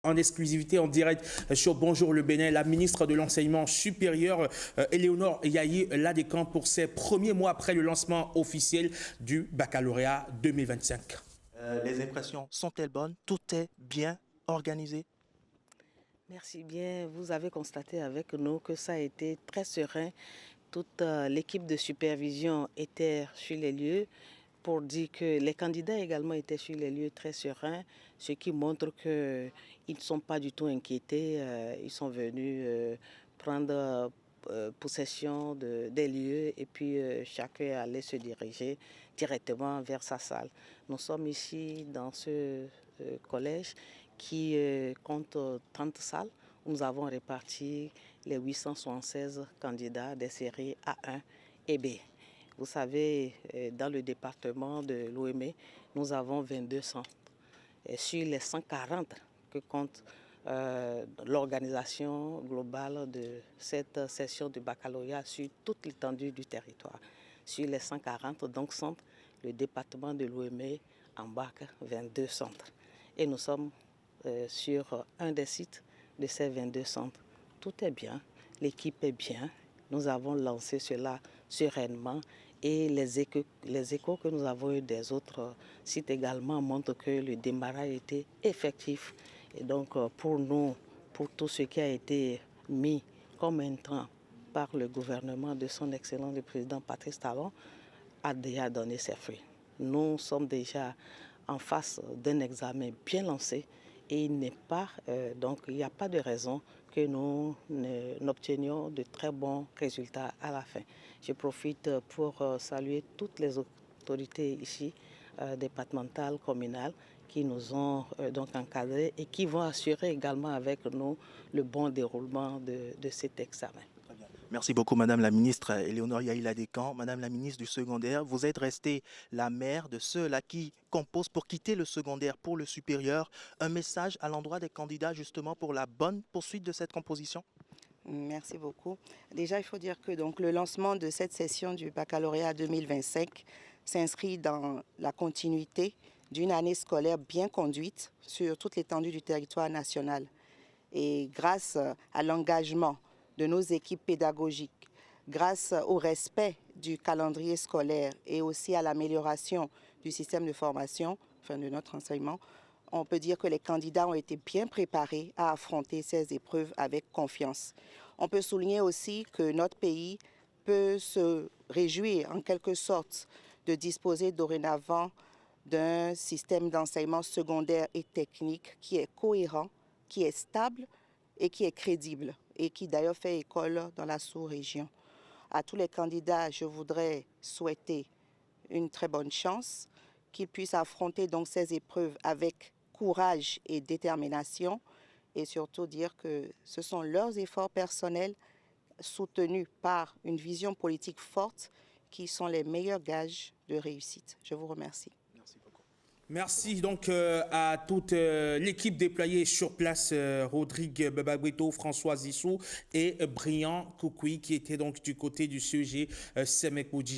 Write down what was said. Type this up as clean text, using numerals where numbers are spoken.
en exclusivité, en direct sur Bonjour le Bénin, la ministre de l'Enseignement supérieur, Éléonore Yahi Ladécan, pour ses premiers mois après le lancement officiel du baccalauréat 2025. Les impressions sont-elles bonnes? Tout est bien organisé? Merci bien. Vous avez constaté avec nous que ça a été très serein. Toute l'équipe de supervision était sur les lieux pour dire que les candidats également étaient sur les lieux très sereins, ce qui montre qu'ils ne sont pas du tout inquiétés. Ils sont venus prendre possession des lieux et puis chacun allait se diriger directement vers sa salle. Nous sommes ici dans ce collège qui compte 30 salles. Nous avons réparti les 876 candidats des séries A1 et B. Vous savez, dans le département de l'OME, nous avons 22 centres. Et sur les 140 que compte l'organisation globale de cette session de baccalauréat sur toute l'étendue du territoire. Sur les 140 donc centres, le département de l'OME embarque 22 centres. Et nous sommes sur un des sites de ces 22 centres. Tout est bien, l'équipe est bien. Nous avons lancé cela sereinement et les échos que nous avons eus des autres sites également montrent que le démarrage était effectif. Et donc pour nous, pour tout ce qui a été mis comme intrant par le gouvernement de son Excellence le Président Patrice Talon, a déjà donné ses fruits. Nous sommes déjà en face d'un examen bien lancé et il n'y a pas de raison que nous n'obtenions de très bons résultats à la fin. Je profite pour saluer toutes les autorités ici, départementales, communales, qui nous ont donc encadrés et qui vont assurer également avec nous le bon déroulement de cet examen. Merci beaucoup, Madame la ministre Éléonore Yahi Ladécan. Madame la ministre du secondaire, vous êtes restée la mère de ceux-là qui composent pour quitter le secondaire pour le supérieur. Un message à l'endroit des candidats justement pour la bonne poursuite de cette composition? Merci beaucoup. Déjà, il faut dire que donc, le lancement de cette session du baccalauréat 2025 s'inscrit dans la continuité d'une année scolaire bien conduite sur toute l'étendue du territoire national. Et grâce à l'engagement de nos équipes pédagogiques, grâce au respect du calendrier scolaire et aussi à l'amélioration du système de formation, enfin de notre enseignement, on peut dire que les candidats ont été bien préparés à affronter ces épreuves avec confiance. On peut souligner aussi que notre pays peut se réjouir en quelque sorte de disposer dorénavant d'un système d'enseignement secondaire et technique qui est cohérent, qui est stable et qui est crédible et qui d'ailleurs fait école dans la sous-région. À tous les candidats, je voudrais souhaiter une très bonne chance, qu'ils puissent affronter donc ces épreuves avec courage et détermination et surtout dire que ce sont leurs efforts personnels soutenus par une vision politique forte qui sont les meilleurs gages de réussite. Je vous remercie. Merci donc à toute l'équipe déployée sur place, Rodrigue Babagbeto, François Zissou et Brian Koukoui qui était donc du côté du CEG Semek Moudji.